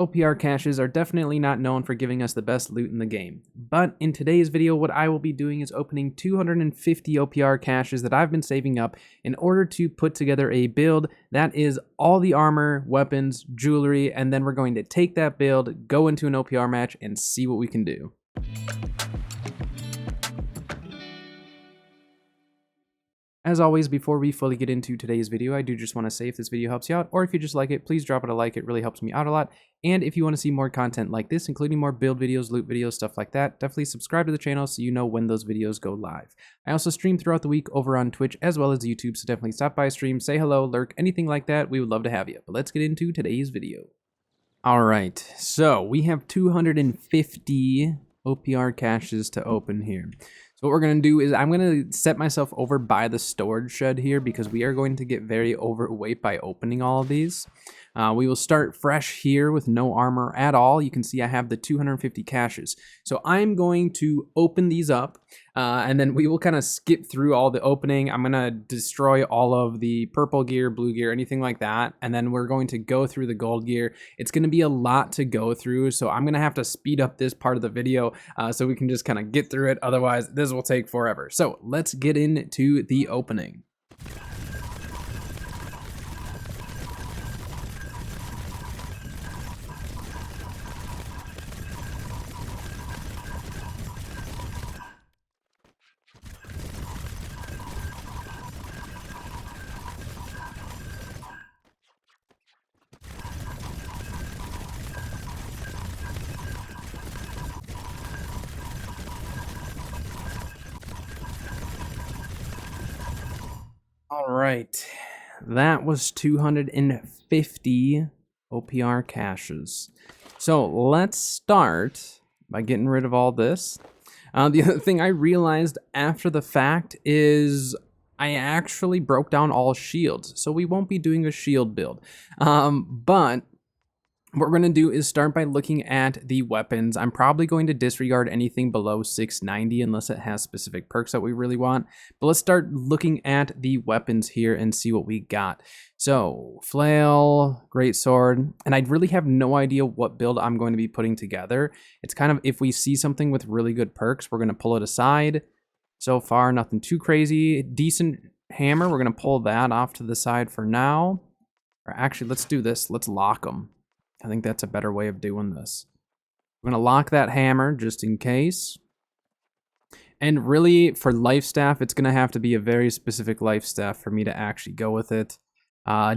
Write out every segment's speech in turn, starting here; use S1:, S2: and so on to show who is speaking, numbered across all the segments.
S1: OPR caches are definitely not known for giving us the best loot in the game, but in today's video what I will be doing is opening 250 OPR caches that I've been saving up in order to put together a build that is all the armor, weapons, jewelry, and then we're going to take that build, go into an OPR match, and see what we can do. As always, before we fully get into today's video, I do just want to say if this video helps you out, or if you just like it, please drop it a like. It really helps me out a lot. And if you want to see more content like this, including more build videos, loot videos, stuff like that, definitely subscribe to the channel so you know when those videos go live. I also stream throughout the week over on Twitch as well as YouTube, so definitely stop by stream, say hello, lurk, anything like that. We would love to have you. But let's get into today's video. All right, so we have 250 OPR caches to open here. So what we're going to do is I'm going to set myself over by the storage shed here because we are going to get very overweight by opening all of these. We will start fresh here with no armor at all. You can see I have the 250 caches. So I'm going to open these up and then we will kind of skip through all the opening. I'm going to destroy all of the purple gear, blue gear, anything like that. And then we're going to go through the gold gear. It's going to be a lot to go through. So I'm going to have to speed up this part of the video so we can just kind of get through it. Otherwise, this will take forever. So let's get into the opening. All right, that was 250 OPR caches. So let's start by getting rid of all this. The other thing I realized after the fact is I actually broke down all shields, so we won't be doing a shield build. But what we're going to do is start by looking at the weapons. I'm probably going to disregard anything below 690 unless it has specific perks that we really want. But let's start looking at the weapons here and see what we got. So, flail, greatsword, and I really have no idea what build I'm going to be putting together. It's kind of, if we see something with really good perks, we're going to pull it aside. So far, nothing too crazy. Decent hammer, we're going to pull that off to the side for now. Or actually, let's do this. Let's lock them. I think that's a better way of doing this. I'm going to lock that hammer just in case. And really, for life staff, it's going to have to be a very specific life staff for me to actually go with it.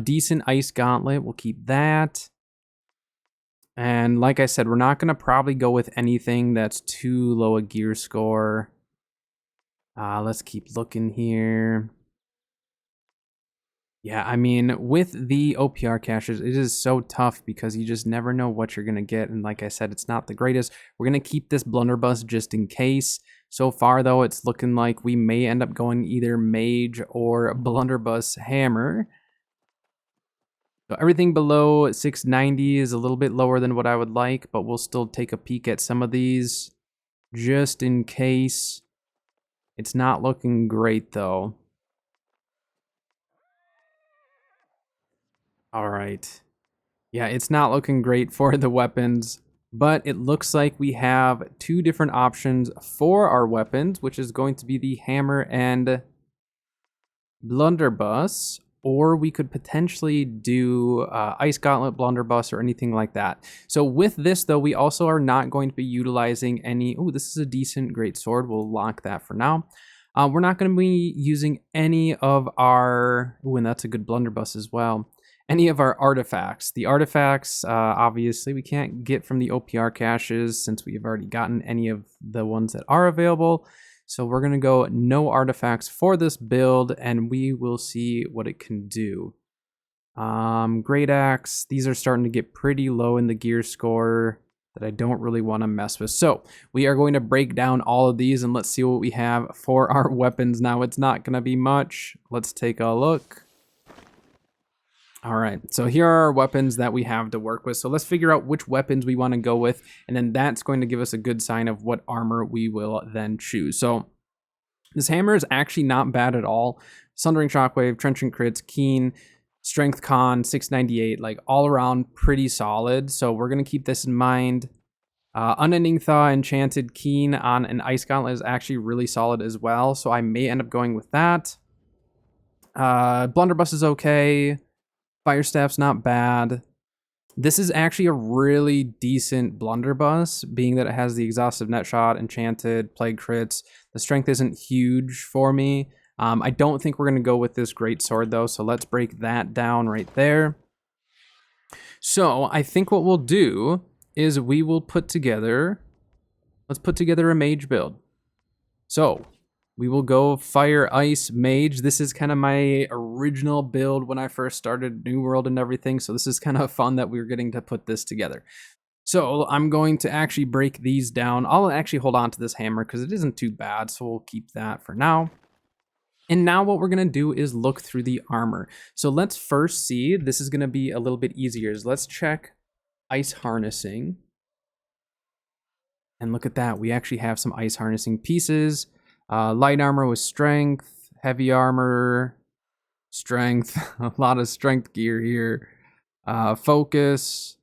S1: Decent ice gauntlet, we'll keep that. And like I said, we're not going to probably go with anything that's too low a gear score. Let's keep looking here. Yeah, I mean, with the OPR caches, it is so tough because you just never know what you're going to get. And like I said, it's not the greatest. We're going to keep this blunderbuss just in case. So far, though, it's looking like we may end up going either mage or blunderbuss hammer. So everything below 690 is a little bit lower than what I would like, but we'll still take a peek at some of these just in case. It's not looking great, though. All right. Yeah, it's not looking great for the weapons, but it looks like we have two different options for our weapons, which is going to be the hammer and blunderbuss, or we could potentially do ice gauntlet, blunderbuss, or anything like that. So with this, though, we also are not going to be utilizing any... Oh, this is a decent great sword. We'll lock that for now. We're not going to be using any of our... Oh, and that's a good blunderbuss as well. Any of our artifacts. The artifacts, obviously, we can't get from the OPR caches since we have already gotten any of the ones that are available. So we're going to go no artifacts for this build, and we will see what it can do. Great axe. These are starting to get pretty low in the gear score that I don't really want to mess with. So we are going to break down all of these, and let's see what we have for our weapons. Now, it's not going to be much. Let's take a look. All right, so here are our weapons that we have to work with. So let's figure out which weapons we want to go with, and then that's going to give us a good sign of what armor we will then choose. So this hammer is actually not bad at all. Sundering Shockwave, Trenchant Crits, Keen. Strength con 698, like all around pretty solid. So we're gonna keep this in mind. Unending Thaw, Enchanted, Keen on an Ice Gauntlet is actually really solid as well. So I may end up going with that. Blunderbuss is okay. Fire Staff's not bad. This is actually a really decent blunderbuss, being that it has the exhaustive net shot, enchanted, plague crits. The strength isn't huge for me. I don't think we're going to go with this great sword though, so let's break that down right there. So I think what we'll do is we will put together, let's put together a mage build. So we will go fire, ice, mage. This is kind of my original build when I first started New World and everything. So this is kind of fun that we're getting to put this together. So I'm going to actually break these down. I'll actually hold on to this hammer because it isn't too bad. So we'll keep that for now. And now what we're going to do is look through the armor. So let's first see, this is going to be a little bit easier. Let's check ice harnessing. And look at that. We actually have some ice harnessing pieces. Light armor with strength, heavy armor, strength, a lot of strength gear here. Focus,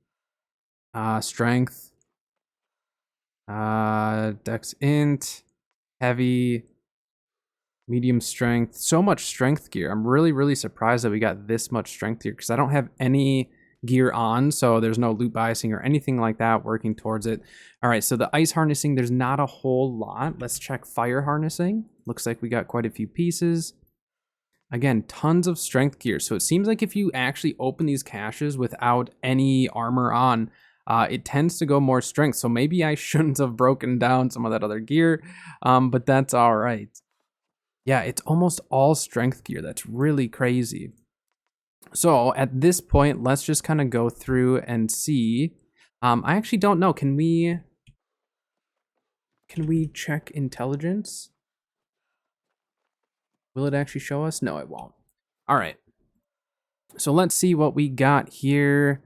S1: strength, dex int, heavy, medium strength. So much strength gear. I'm really surprised that we got this much strength gear because I don't have any gear on, so there's no loot biasing or anything like that working towards it. All right, so the ice harnessing, there's not a whole lot. Let's check fire harnessing. Looks like we got quite a few pieces. Again, tons of strength gear. So it seems like if you actually open these caches without any armor on, it tends to go more strength. So maybe I shouldn't have broken down some of that other gear, but that's all right. Yeah, it's almost all strength gear. That's really crazy. So at this point, let's just kind of go through and see. I actually don't know. Can we check intelligence? Will it actually show us? No, it won't. All right. So let's see what we got here.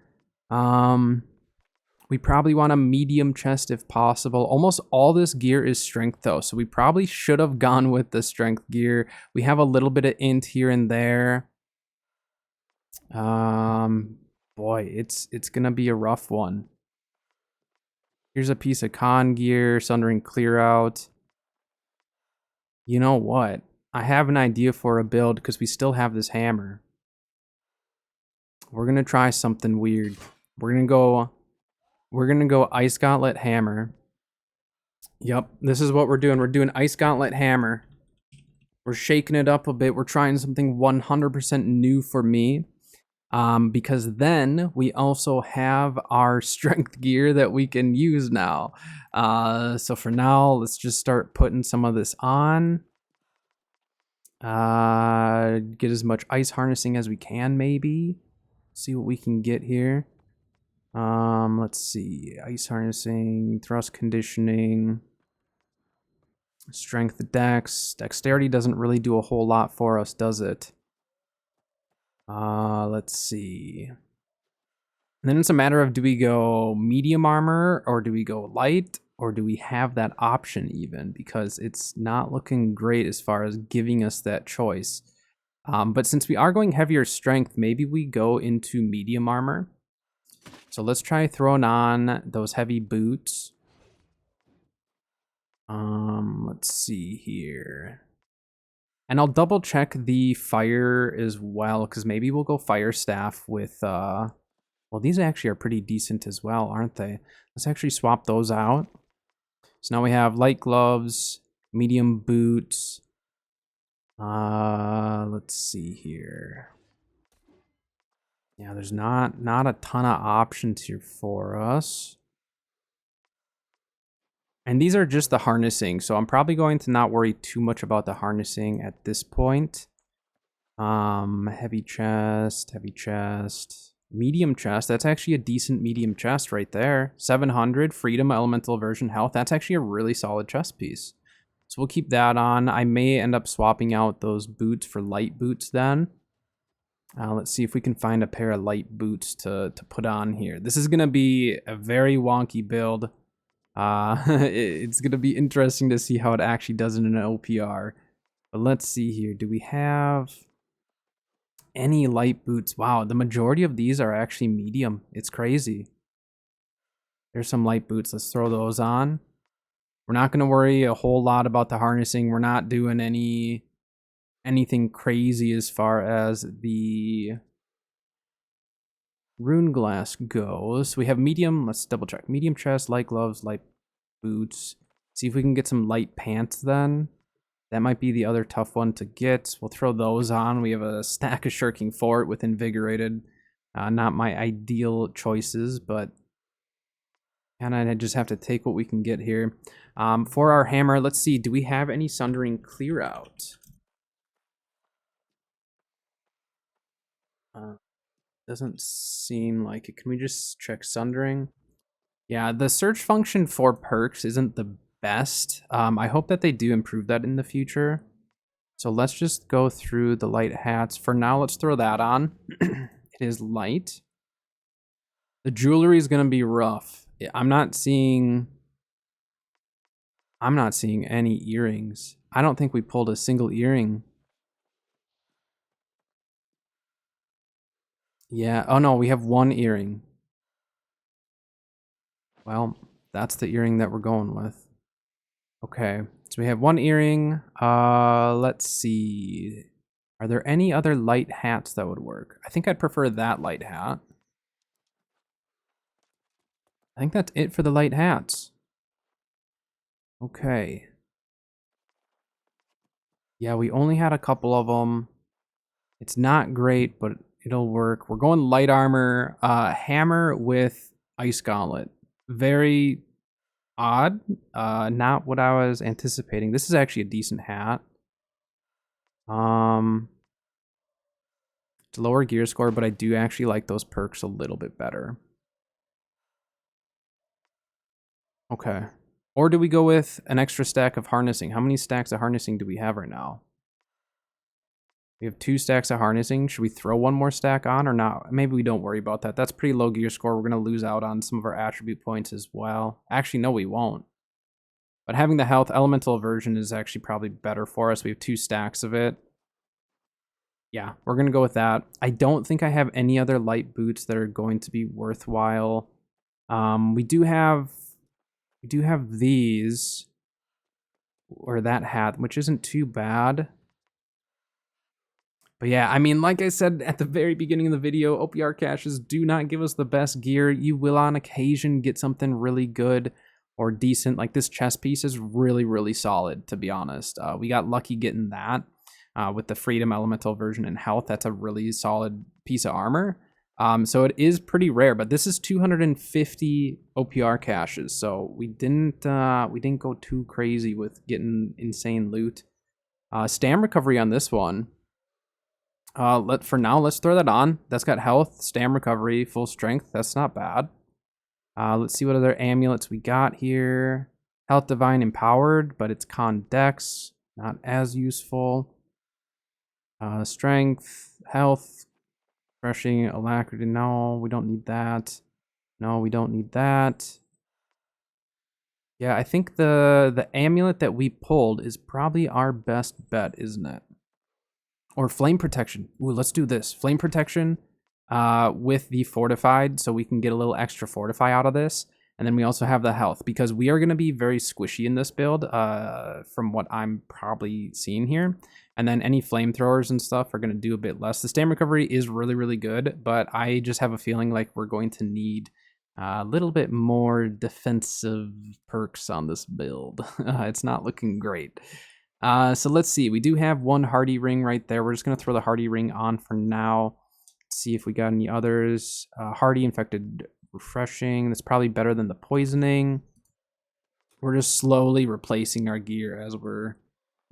S1: We probably want a medium chest if possible. Almost all this gear is strength though, so we probably should have gone with the strength gear. We have a little bit of int here and there. Boy, it's gonna be a rough one. Here's a piece of con gear, Sundering Clear Out. You know what? I have an idea for a build because we still have this hammer. We're gonna try something weird. We're gonna go Ice Gauntlet Hammer. Yep, this is what we're doing. We're doing Ice Gauntlet Hammer. We're shaking it up a bit. We're trying something 100% new for me. Because then we also have our strength gear that we can use now. So for now, let's just start putting some of this on. Get as much ice harnessing as we can, maybe. See what we can get here. Let's see. Ice harnessing, thrust conditioning, strength dex. Dexterity doesn't really do a whole lot for us, does it? Let's see. And then it's a matter of, do we go medium armor or do we go light, or do we have that option even? Because it's not looking great as far as giving us that choice. But since we are going heavier strength, maybe we go into medium armor. So let's try throwing on those heavy boots. Let's see here. And I'll double check the fire as well, because maybe we'll go fire staff with, well, these actually are pretty decent as well, aren't they? Let's actually swap those out. So now we have light gloves, medium boots. Let's see here. Yeah, there's not a ton of options here for us. And these are just the harnessing, so I'm probably going to not worry too much about the harnessing at this point. Heavy chest, medium chest. That's actually a decent medium chest right there. 700 freedom elemental version health. That's actually a really solid chest piece. So we'll keep that on. I may end up swapping out those boots for light boots then. Let's see if we can find a pair of light boots to put on here. This is gonna be a very wonky build. It's gonna be interesting to see how it actually does in an OPR. But let's see here. Do we have any light boots. Wow, the majority of these are actually medium. It's crazy. There's some light boots. Let's throw those on. We're not going to worry a whole lot about the harnessing. We're not doing anything crazy as far as the rune glass goes. We have medium. Let's double check. Medium chest, light gloves, light boots. See if we can get some light pants then. That might be the other tough one to get. We'll throw those on. We have a stack of Shirking Fort with Invigorated. Not my ideal choices, but kind of just have to take what we can get here. For our hammer, let's see. Do we have any Sundering clear out? Doesn't seem like it. Can we just check Sundering? Yeah, the search function for perks isn't the best. I hope that they do improve that in the future. So let's just go through the light hats. For now, let's throw that on. It is light. The jewelry is going to be rough. I'm not seeing any earrings. I don't think we pulled a single earring. Yeah. Oh, no, we have one earring. Well, that's the earring that we're going with. Okay. So we have one earring. Let's see. Are there any other light hats that would work? I think I'd prefer that light hat. I think that's it for the light hats. Okay. Yeah, we only had a couple of them. It's not great, but it'll work. We're going light armor, hammer with ice gauntlet. Very odd. Not what I was anticipating. This is actually a decent hat. It's lower gear score, but I do actually like those perks a little bit better. Okay. Or do we go with an extra stack of harnessing? How many stacks of harnessing do we have right now? We have 2 stacks of harnessing. Should we throw one more stack on or not? Maybe we don't worry about that. That's pretty low gear score. We're going to lose out on some of our attribute points as well. Actually, no, we won't. But having the health elemental version is actually probably better for us. We have 2 stacks of it. Yeah, we're going to go with that. I don't think I have any other light boots that are going to be worthwhile. We do have these, or that hat, which isn't too bad. But yeah, I mean, like I said at the very beginning of the video, OPR caches do not give us the best gear. You will on occasion get something really good or decent. Like this chest piece is really, really solid, to be honest. We got lucky getting that with the Freedom Elemental version and health. That's a really solid piece of armor. So it is pretty rare, but this is 250 OPR caches. So we didn't go too crazy with getting insane loot. Stam recovery on this one. For now, let's throw that on. That's got health, stam recovery, full strength. That's not bad. Let's see what other amulets we got here. Health Divine Empowered, but it's con dex. Not as useful. Strength, health, refreshing, alacrity. No, we don't need that. No, we don't need that. Yeah, I think the amulet that we pulled is probably our best bet, isn't it? Or flame protection. Ooh, let's do this. Flame protection with the fortified, so we can get a little extra fortify out of this. And then we also have the health, because we are going to be very squishy in this build from what I'm probably seeing here. And then any flamethrowers and stuff are going to do a bit less. The stam recovery is really, really good, but I just have a feeling like we're going to need a little bit more defensive perks on this build. It's not looking great. So let's see. We do have one hardy ring right there. We're just going to throw the hardy ring on for now. Let's see if we got any others. Hardy, infected, refreshing. That's probably better than the poisoning. We're just slowly replacing our gear as we're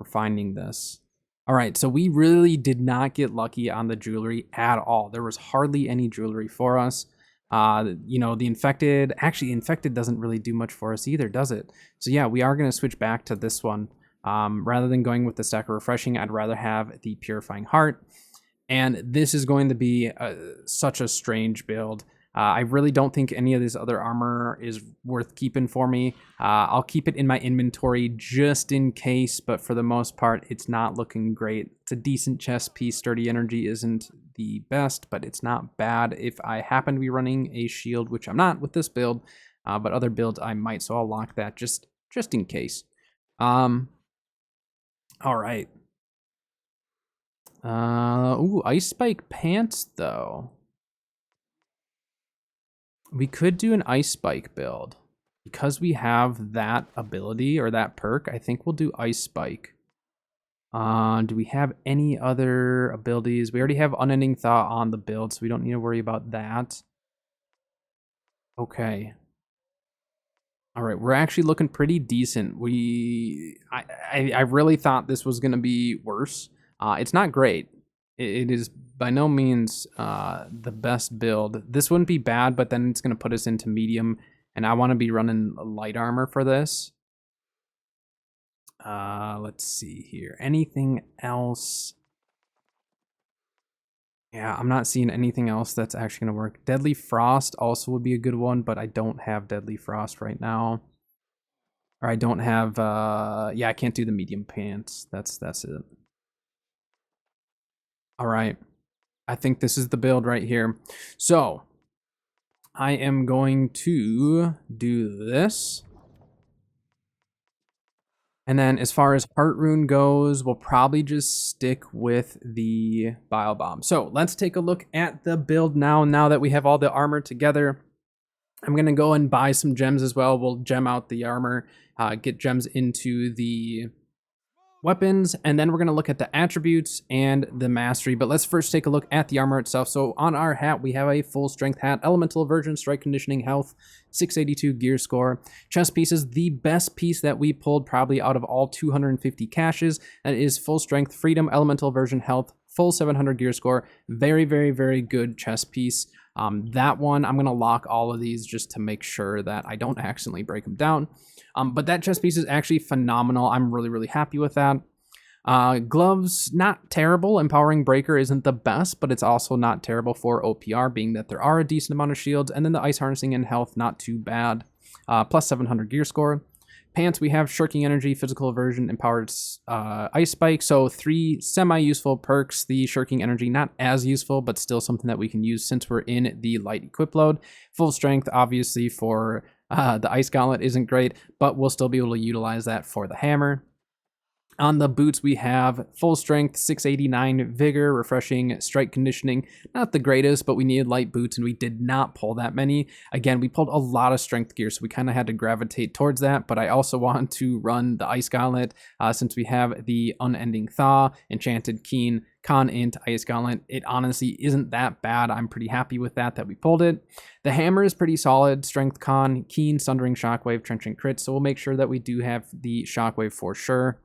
S1: finding this. All right, so we really did not get lucky on the jewelry at all. There was hardly any jewelry for us. You know, the infected, actually infected doesn't really do much for us either, does it? So yeah, we are going to switch back to this one. Rather than going with the stack of refreshing, I'd rather have the purifying heart. And this is going to be such a strange build. I really don't think any of this other armor is worth keeping for me. I'll keep it in my inventory just in case, but for the most part, it's not looking great. It's a decent chest piece. Sturdy energy isn't the best, but it's not bad if I happen to be running a shield, which I'm not with this build, but other builds I might, so I'll lock that just in case. All right. Ooh, Ice Spike Pants, though. We could do an Ice Spike build. Because we have that ability or that perk, I think we'll do Ice Spike. Do we have any other abilities? We already have Unending Thaw on the build, so we don't need to worry about that. Okay. All right, we're actually looking pretty decent. I really thought this was going to be worse. It's not great. It is by no means the best build. This wouldn't be bad, but then it's going to put us into medium, and I want to be running light armor for this. Let's see here. Anything else? Yeah, I'm not seeing anything else that's actually going to work. Deadly Frost also would be a good one, but I don't have Deadly Frost right now. Or I don't have, yeah, I can't do the medium pants. That's it. All right. I think this is the build right here. So, I am going to do this. And then as far as Heart Rune goes, we'll probably just stick with the Bile Bomb. So let's take a look at the build now that we have all the armor together. I'm going to go and buy some gems as well. We'll gem out the armor, get gems into the weapons, and then we're going to look at the attributes and the mastery. But let's first take a look at the armor itself. So on our hat, we have a full strength hat, elemental aversion, strike conditioning, health, 682 gear score. Chest piece is the best piece that we pulled probably out of all 250 caches. That is full strength, freedom, elemental aversion, health, full 700 gear score. Very, very, very good chest piece. That one, I'm going to lock all of these just to make sure that I don't accidentally break them down. But that chest piece is actually phenomenal. I'm really, really happy with that. Gloves, not terrible. Empowering Breaker isn't the best, but it's also not terrible for OPR, being that there are a decent amount of shields. And then the Ice Harnessing and health, not too bad. Plus 700 gear score. Pants, we have Shirking Energy, Physical Aversion, Empowered Ice Spike. So 3 semi-useful perks. The Shirking Energy, not as useful, but still something that we can use since we're in the light equip load. Full Strength, obviously, for the Ice Gauntlet isn't great, but we'll still be able to utilize that for the hammer. On the boots, we have full strength, 689 vigor, refreshing, strike conditioning. Not the greatest, but we needed light boots, and we did not pull that many. Again, we pulled a lot of strength gear, so we kind of had to gravitate towards that, but I also want to run the Ice Gauntlet since we have the Unending Thaw, Enchanted Keen, Con Int, Ice Gauntlet. It honestly isn't that bad. I'm pretty happy with that we pulled it. The hammer is pretty solid. Strength Con, Keen, Sundering Shockwave, Trenchant Crit, so we'll make sure that we do have the Shockwave for sure.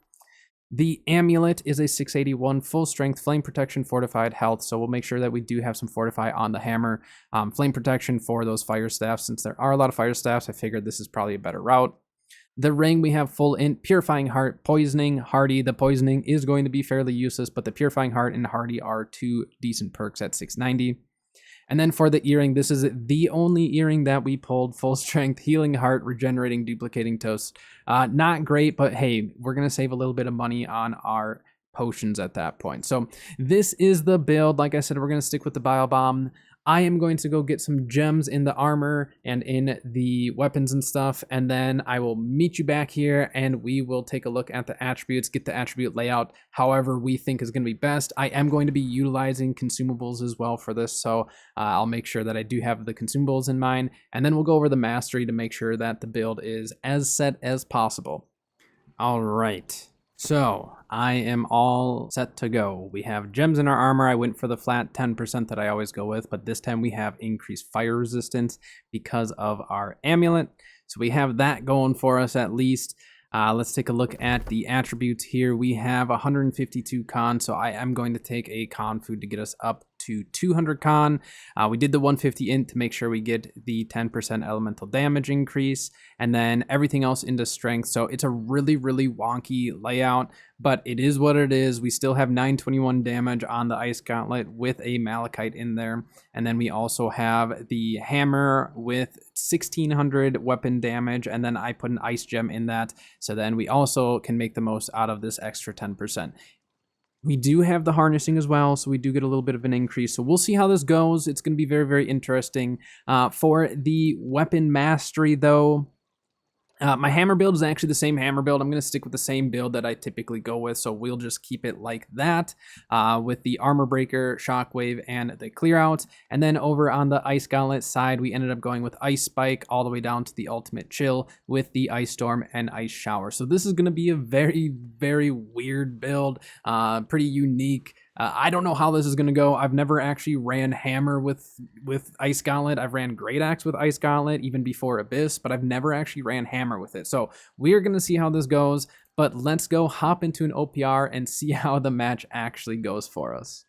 S1: The amulet is a 681 full strength, flame protection, fortified health. So we'll make sure that we do have some fortify on the hammer. Flame protection for those fire staffs. Since there are a lot of fire staffs, I figured this is probably a better route. The ring, we have full int, purifying heart, poisoning, hardy. The poisoning is going to be fairly useless, but the purifying heart and hardy are 2 decent perks at 690. And then for the earring, this is the only earring that we pulled. Full strength, healing heart, regenerating, duplicating toast. Not great, but hey, we're going to save a little bit of money on our potions at that point. So this is the build. Like I said, we're going to stick with the Bile Bomb. I am going to go get some gems in the armor and in the weapons and stuff, and then I will meet you back here and we will take a look at the attributes, get the attribute layout however we think is going to be best. I am going to be utilizing consumables as well for this, so I'll make sure that I do have the consumables in mind, and then we'll go over the mastery to make sure that the build is as set as possible. All right. So I am all set to go. We have gems in our armor. I went for the flat 10% that I always go with, but this time we have increased fire resistance because of our amulet. So we have that going for us at least. Let's take a look at the attributes here. We have 152 con, so I am going to take a con food to get us up to 200 con. We did the 150 int to make sure we get the 10% elemental damage increase, and then everything else into strength. So it's a really, really wonky layout, but it is what it is. We still have 921 damage on the Ice Gauntlet with a Malachite in there. And then we also have the hammer with 1600 weapon damage, and then I put an ice gem in that. So then we also can make the most out of this extra 10%. We do have the harnessing as well, so we do get a little bit of an increase. So we'll see how this goes. It's going to be very, very interesting. For the weapon mastery, though, my hammer build is actually the same hammer build. I'm going to stick with the same build that I typically go with, so we'll just keep it like that with the armor breaker, shockwave, and the clear out. And then over on the ice gauntlet side, we ended up going with ice spike all the way down to the ultimate chill with the ice storm and ice shower. So this is going to be a very, very weird build, pretty unique. I don't know how this is going to go. I've never actually ran Hammer with Ice Gauntlet. I've ran Great Axe with Ice Gauntlet even before Abyss, but I've never actually ran Hammer with it. So we are going to see how this goes, but let's go hop into an OPR and see how the match actually goes for us.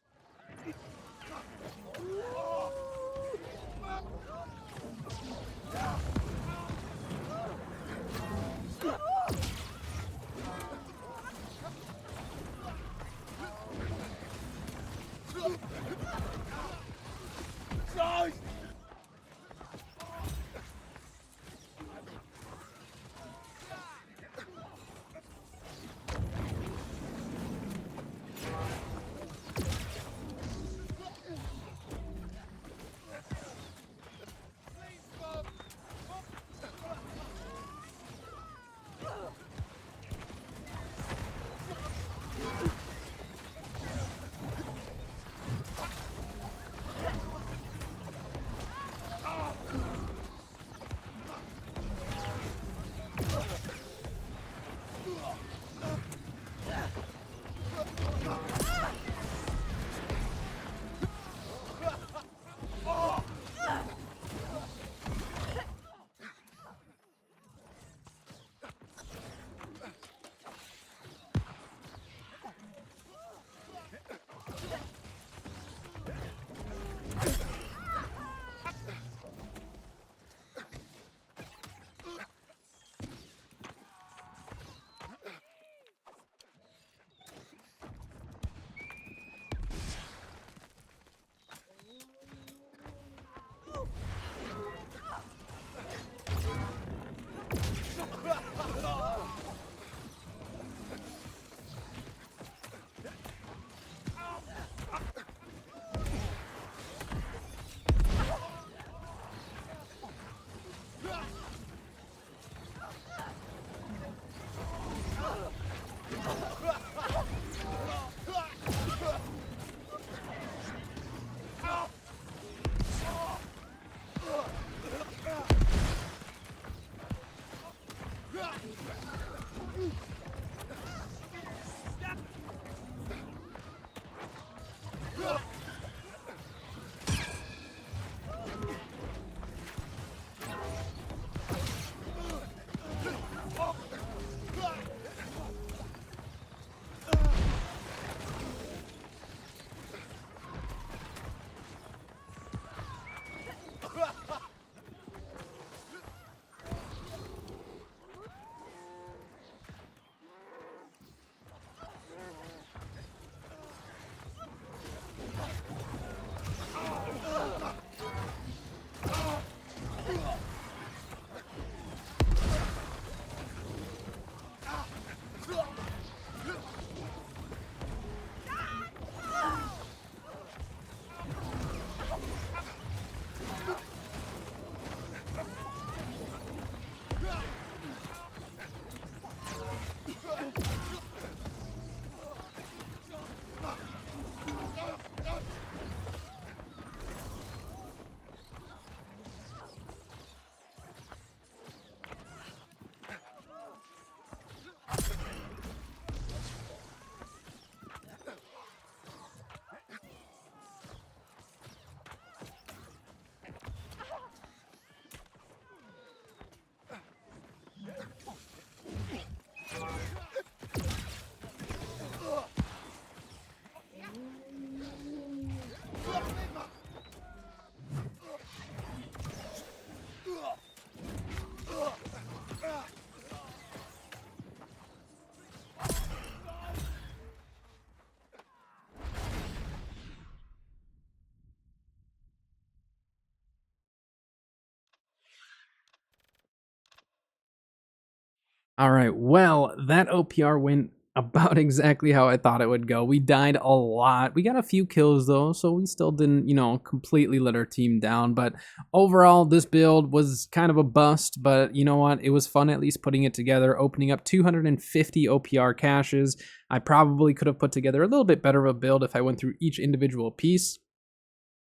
S1: All right, well, that OPR went about exactly how I thought it would go. We died a lot. We got a few kills though, so we still didn't, completely let our team down. But overall, this build was kind of a bust, but you know what? It was fun at least putting it together, opening up 250 OPR caches. I probably could have put together a little bit better of a build if I went through each individual piece.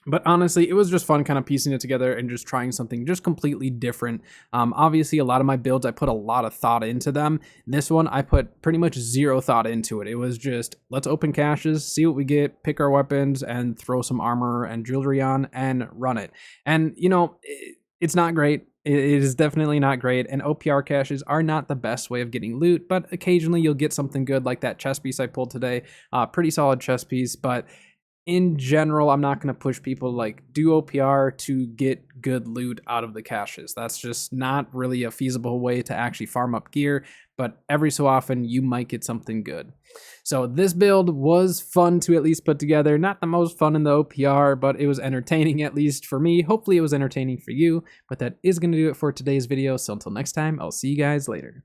S1: But honestly, it was just fun kind of piecing it together and just trying something just completely different. Obviously, a lot of my builds, I put a lot of thought into them. This one, I put pretty much zero thought into it. It was just, let's open caches, see what we get, pick our weapons, and throw some armor and jewelry on and run it. And, it's not great. It is definitely not great, and OPR caches are not the best way of getting loot, but occasionally you'll get something good like that chest piece I pulled today. Pretty solid chest piece, but in general, I'm not going to push people like do OPR to get good loot out of the caches. That's just not really a feasible way to actually farm up gear, but every so often you might get something good. So this build was fun to at least put together. Not the most fun in the OPR, but it was entertaining at least for me. Hopefully it was entertaining for you, but that is going to do it for today's video. So until next time, I'll see you guys later.